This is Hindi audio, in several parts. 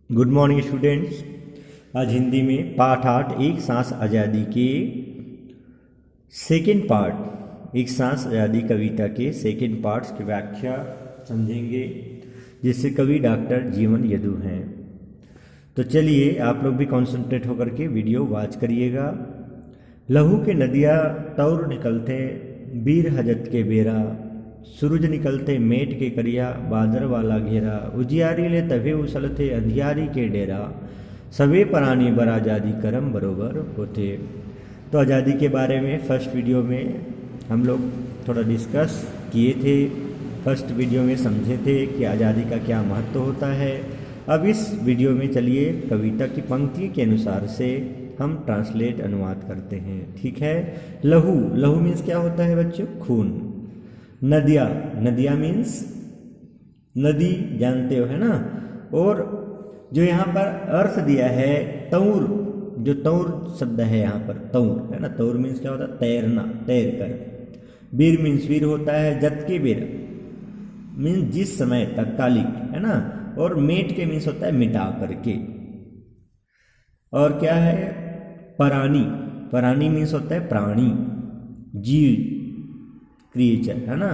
Good morning students. आज हिंदी में पाठ 8 एक सांस आज़ादी के सेकेंड पार्ट, एक सांस आज़ादी कविता के सेकेंड पार्ट्स की व्याख्या समझेंगे, जिससे कवि डॉक्टर जीवन यदु हैं। तो चलिए आप लोग भी कॉन्सेंट्रेट होकर के वीडियो वॉच करिएगा। लहू के नदिया तौर निकलते बीर हजत के बेरा, सूरज निकलते मेट के करिया बादर वाला घेरा, उजियारी ले तभे उछलते अंधियारी के डेरा, सवे प्राणी बर आज़ादी करम बरोबर होते। तो आज़ादी के बारे में फर्स्ट वीडियो में हम लोग थोड़ा डिस्कस किए थे। फर्स्ट वीडियो में समझे थे कि आज़ादी का क्या महत्व होता है। अब इस वीडियो में चलिए कविता की पंक्ति के अनुसार से हम ट्रांसलेट अनुवाद करते हैं। ठीक है। लहू, लहू मीन्स क्या होता है बच्चों? खून। नदिया, नदिया मीन्स नदी, जानते हो है ना। और जो यहाँ पर अर्थ दिया है तौर, जो तौर शब्द है यहाँ पर तौर है ना। तौर मीन्स क्या होता है? तैरना, तैर कर। वीर मीन्स वीर होता है। जत के बेर मीन्स जिस समय, तत्कालिक है ना। और मेट के मीन्स होता है मिटा करके। और क्या है? प्राणी, प्राणी मीन्स होता है प्राणी, जीव, क्रिएचर है ना।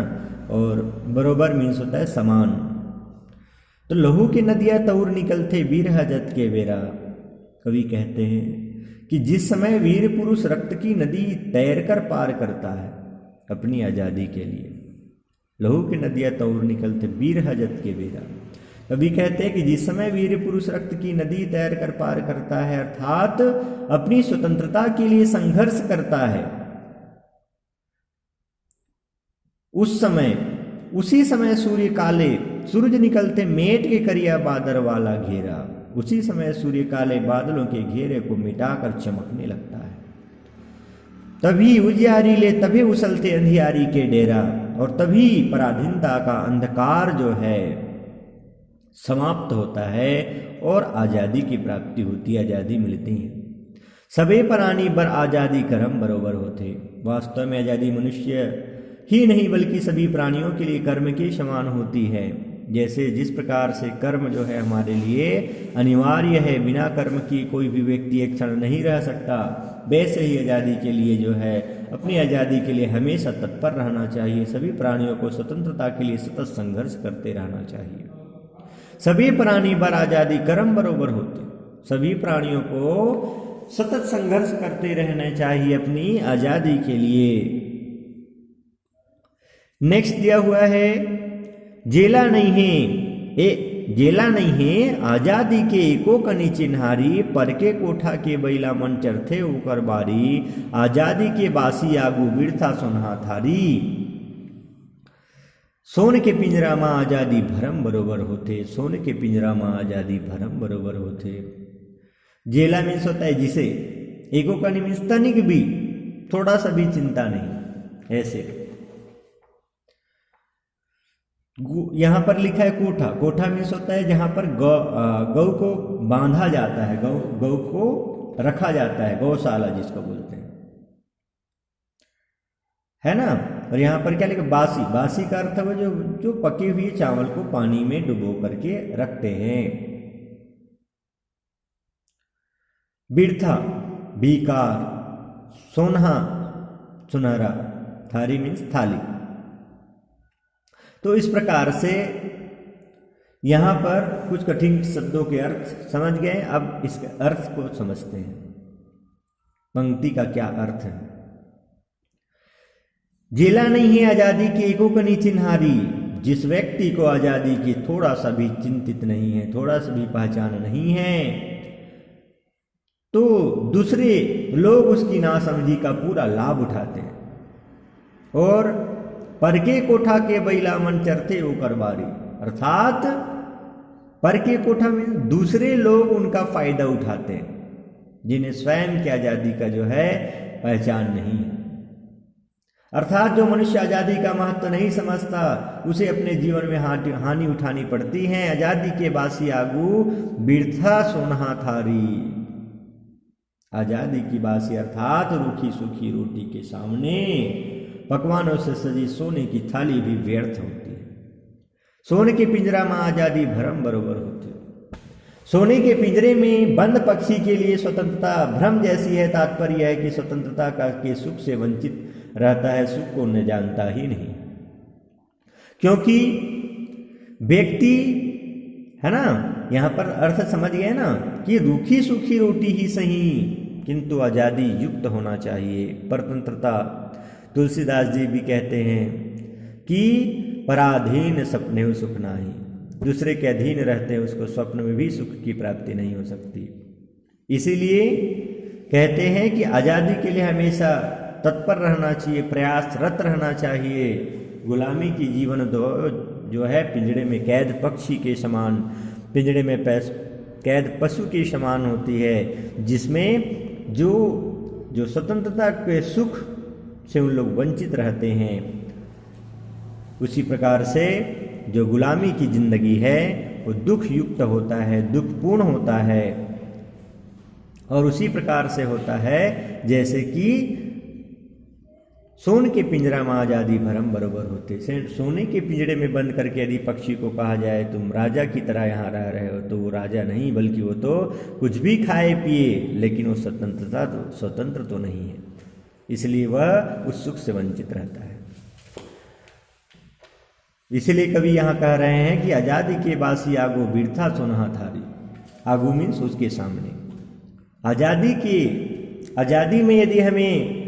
और बरोबर मीन्स होता है समान। तो लहू के नदिया तौर निकलते वीर हजत के बेरा, कवि कहते हैं कि जिस समय वीर पुरुष रक्त की नदी तैरकर पार करता है अपनी आज़ादी के लिए, लहू के नदिया तौर निकलते वीर हजत के बेरा, कवि कहते हैं कि जिस समय वीर पुरुष रक्त की नदी तैरकर पार करता है, अर्थात अपनी स्वतंत्रता के लिए संघर्ष करता है, उस समय, उसी समय सूर्य काले, सूरज निकलते मेट के करिया बादर वाला घेरा, उसी समय सूर्य काले बादलों के घेरे को मिटाकर चमकने लगता है। तभी उजियारी ले तभी उछलते अंधियारी के डेरा, और तभी पराधीनता का अंधकार जो है समाप्त होता है और आज़ादी की प्राप्ति होती है, आज़ादी मिलती है। सबे प्राणी बर आज़ादी करम बरोबर होते। वास्तव में आज़ादी मनुष्य ही नहीं बल्कि सभी प्राणियों के लिए कर्म के समान होती है। जैसे जिस प्रकार से कर्म जो है हमारे लिए अनिवार्य है, बिना कर्म की कोई भी व्यक्ति एक क्षण नहीं रह सकता, वैसे ही आज़ादी के लिए जो है, अपनी आज़ादी के लिए हमेशा तत्पर रहना चाहिए। सभी प्राणियों को स्वतंत्रता के लिए सतत संघर्ष करते रहना चाहिए। सभी प्राणी बर आज़ादी कर्म बरोबर होते। सभी प्राणियों को सतत संघर्ष करते रहना चाहिए अपनी आज़ादी के लिए। नेक्स्ट दिया हुआ है, जेला नहीं है जेला नहीं है आज़ादी के एको कनी चिन्हारी, पर के कोठा के बैला मन चरथे ऊकर बारी, आज़ादी के बासी आगू बिरथा सुनहा थारी, सोन के पिंजरा में आज़ादी भरम बरोबर होते। सोन के पिंजरा में आज़ादी भरम बरोबर होते। जेला मीन्स होता है जिसे, एको कनी मीन्स तनिक भी, थोड़ा सा भी चिंता नहीं, ऐसे। यहाँ पर लिखा है कोठा, कोठा मीन्स होता है जहाँ पर गौ को बांधा जाता है, गौ को रखा जाता है, गौशाला जिसको बोलते हैं, है ना। और यहाँ पर क्या लिखा? बासी, बासी का अर्थ है जो पके हुए चावल को पानी में डुबो करके रखते हैं। बिरथा, बीकार, सोनहा, सुनहरा, थारी मीन्स थाली। तो इस प्रकार से यहाँ पर कुछ कठिन शब्दों के अर्थ समझ गए। अब इसके अर्थ को समझते हैं, पंक्ति का क्या अर्थ है। जेला नहीं है आज़ादी की एको कनी चिन्हारी, जिस व्यक्ति को आज़ादी की थोड़ा सा भी चिंतित नहीं है, थोड़ा सा भी पहचान नहीं है, तो दूसरे लोग उसकी नासमझी का पूरा लाभ उठाते हैं। और परके कोठा के बैला मन चरते ओकर बारी, अर्थात परके कोठा में दूसरे लोग उनका फायदा उठाते हैं, जिन्हें स्वयं की आज़ादी का जो है पहचान नहीं है। अर्थात जो मनुष्य आज़ादी का महत्व नहीं समझता, उसे अपने जीवन में हानि उठानी पड़ती है। आज़ादी के बासी आगू बिरथा सोनहा थारी, आज़ादी की बासी अर्थात रूखी सूखी रोटी के सामने पकवानों से सजी सोने की थाली भी व्यर्थ होती है। सोने के पिंजरा में आज़ादी भरम बरोबर होती है। सोने के पिंजरे में बंद पक्षी के लिए स्वतंत्रता भ्रम जैसी है। तात्पर्य है कि स्वतंत्रता के सुख से वंचित रहता है, सुख को न जानता ही नहीं, क्योंकि व्यक्ति है ना, यहाँ पर अर्थ समझ गए ना कि रूखी सूखी रोटी ही सही, किंतु आजादी युक्त होना चाहिए। परतंत्रता, तुलसीदास जी भी कहते हैं कि पराधीन सपने सुख नाही, दूसरे के अधीन रहते हैं उसको स्वप्न में भी सुख की प्राप्ति नहीं हो सकती। इसीलिए कहते हैं कि आज़ादी के लिए हमेशा तत्पर रहना चाहिए, प्रयासरत रहना चाहिए। गुलामी की जीवन जो है पिंजड़े में कैद पक्षी के समान, पिंजड़े में कैद पशु के समान होती है, जिसमें जो स्वतंत्रता के सुख से उन लोग वंचित रहते हैं। उसी प्रकार से जो गुलामी की जिंदगी है वो दुख युक्त होता है, दुखपूर्ण होता है, और उसी प्रकार से होता है जैसे कि सोने के पिंजरा में आजादी भरम बरोबर होते। सोने के पिंजरे में बंद करके यदि पक्षी को कहा जाए तुम राजा की तरह यहाँ रह रहे हो, तो वो राजा नहीं, बल्कि वो तो कुछ भी खाए पिए, लेकिन वो स्वतंत्र तो नहीं है, इसलिए वह उस सुख से वंचित रहता है। इसलिए कवि यहाँ कह रहे हैं कि आजादी के बासी आगो बिरथा सोनहा थारी। आगू मीन्स उसके सामने। आजादी में यदि हमें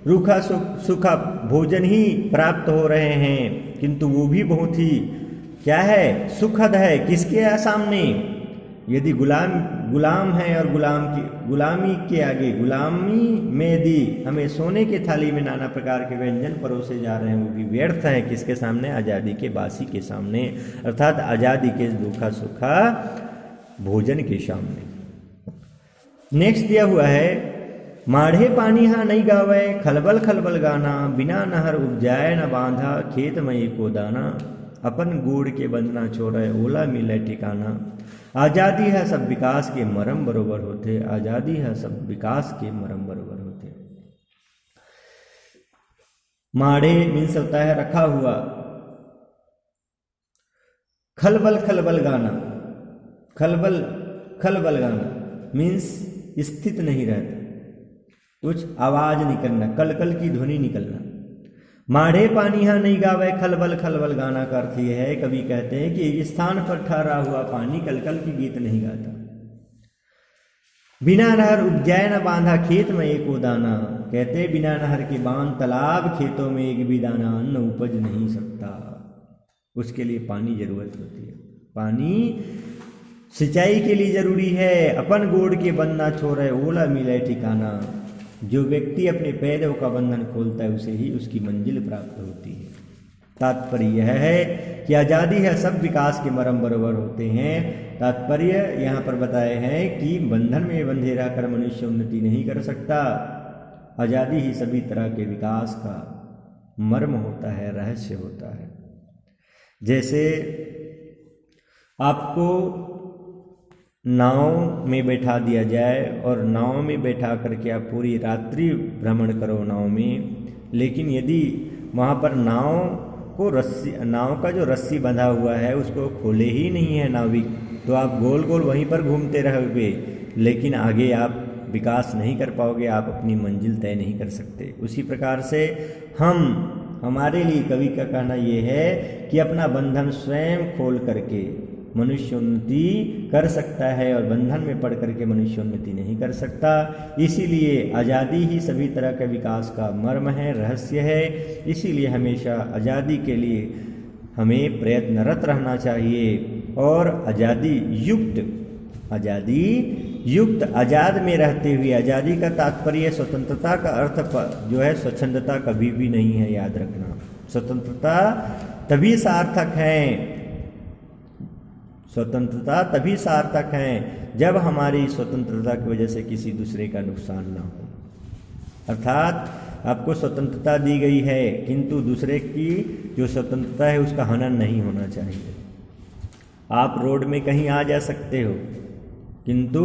रूखा सूखा भोजन ही प्राप्त हो रहे हैं, किंतु वो भी बहुत ही क्या है, सुखद है। किसके सामने? यदि गुलाम है और गुलामी के आगे, गुलामी में यदि हमें सोने के थाली में नाना प्रकार के व्यंजन परोसे जा रहे हैं, वो भी व्यर्थ है। किसके सामने? आज़ादी के बासी के सामने, अर्थात आज़ादी के रूखा सूखा भोजन के सामने। नेक्स्ट दिया हुआ है, माढ़े पानी हाँ नहीं गावे, खलबल खलबल गाना, बिना नहर उपजाए न बांधा, खेत में एको दाना, अपन गोड़ के बंधना छोड़े, ओला मिले ठिकाना। आज़ादी है सब विकास के मरम बरोबर होते, आज़ादी है सब विकास के मरम बरोबर होते। माढ़े मीन्स होता है रखा हुआ, खलबल खलबल गाना, खलबल गाना मीन्स स्थित नहीं रहता, कुछ आवाज निकलना, कलकल की ध्वनि निकलना। माढ़े पानी हाँ नहीं गावे, खलबल खलबल गाना का अर्थ यह है, कवि कहते हैं कि एक स्थान पर ठहरा हुआ पानी कलकल की गीत नहीं गाता। बिना नहर उपजाए न बांधा, खेत में एको दाना, कहते बिना नहर के बांध तालाब खेतों में एक भी दाना अन्न उपज नहीं सकता। उसके लिए पानी जरूरत होती है, पानी सिंचाई के लिए जरूरी है। अपन गोड़ के बंधना छोड़े, ओला मिले ठिकाना। जो व्यक्ति अपने पैरों का बंधन खोलता है, उसे ही उसकी मंजिल प्राप्त होती है। तात्पर्य यह है कि आज़ादी है सब विकास के मरम बरोबर होते हैं। तात्पर्य यहाँ पर बताए हैं कि बंधन में बंधे रहकर मनुष्य उन्नति नहीं कर सकता। आज़ादी ही सभी तरह के विकास का मर्म होता है, रहस्य होता है। जैसे आपको नाव में बैठा दिया जाए और नाव में बैठा करके आप पूरी रात्रि भ्रमण करो नाव में, लेकिन यदि वहाँ पर नाव का जो रस्सी बंधा हुआ है उसको खोले ही नहीं है नाविक, तो आप गोल गोल वहीं पर घूमते रहोगे, लेकिन आगे आप विकास नहीं कर पाओगे, आप अपनी मंजिल तय नहीं कर सकते। उसी प्रकार से हमारे लिए कवि का कहना ये है कि अपना बंधन स्वयं खोल करके मनुष्य उन्नति कर सकता है, और बंधन में पड़ करके मनुष्य उन्नति नहीं कर सकता। इसीलिए आज़ादी ही सभी तरह के विकास का मर्म है, रहस्य है। इसीलिए हमेशा आज़ादी के लिए हमें प्रयत्नरत रहना चाहिए, और आज़ादी युक्त आज़ाद में रहते हुए। आज़ादी का तात्पर्य स्वतंत्रता का अर्थ जो है स्वच्छंदता कभी भी नहीं है, याद रखना। स्वतंत्रता तभी सार्थक है, स्वतंत्रता तभी सार्थक है जब हमारी स्वतंत्रता की वजह से किसी दूसरे का नुकसान ना हो। अर्थात आपको स्वतंत्रता दी गई है, किंतु दूसरे की जो स्वतंत्रता है उसका हनन नहीं होना चाहिए। आप रोड में कहीं आ जा सकते हो, किंतु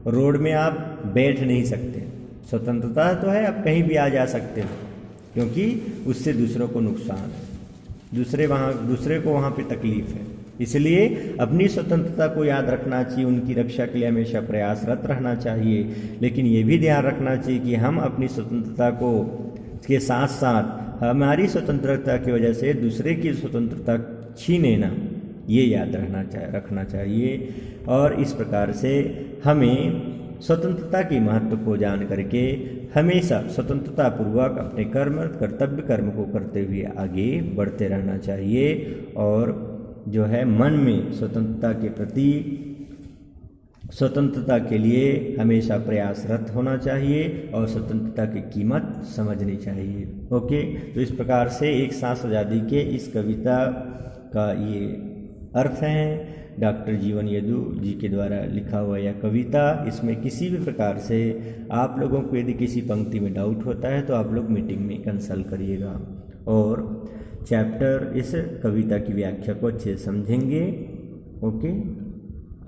रोड में आप बैठ नहीं सकते। स्वतंत्रता तो है, आप कहीं भी आ जा सकते हो, क्योंकि उससे दूसरों को नुकसान है, दूसरे को वहाँ पे तकलीफ है। इसलिए अपनी स्वतंत्रता को याद रखना चाहिए, उनकी रक्षा के लिए हमेशा प्रयासरत रहना चाहिए। लेकिन ये भी ध्यान रखना चाहिए कि हम अपनी स्वतंत्रता को के साथ साथ हमारी स्वतंत्रता की वजह से दूसरे की स्वतंत्रता छीने ना, ये याद रखना चाहिए। और इस प्रकार से हमें स्वतंत्रता की महत्व को जान करके हमेशा स्वतंत्रता पूर्वक अपने कर्तव्य कर्म को करते हुए आगे बढ़ते रहना चाहिए। और जो है मन में स्वतंत्रता के प्रति, स्वतंत्रता के लिए हमेशा प्रयासरत होना चाहिए और स्वतंत्रता की कीमत समझनी चाहिए। ओके, तो इस प्रकार से एक सांस आज़ादी के इस कविता का ये अर्थ है। डॉक्टर जीवन यदु जी के द्वारा लिखा हुआ यह कविता, इसमें किसी भी प्रकार से आप लोगों को यदि किसी पंक्ति में डाउट होता है तो आप लोग मीटिंग में कंसल्ट करिएगा और चैप्टर इस कविता की व्याख्या को अच्छे से समझेंगे। ओके।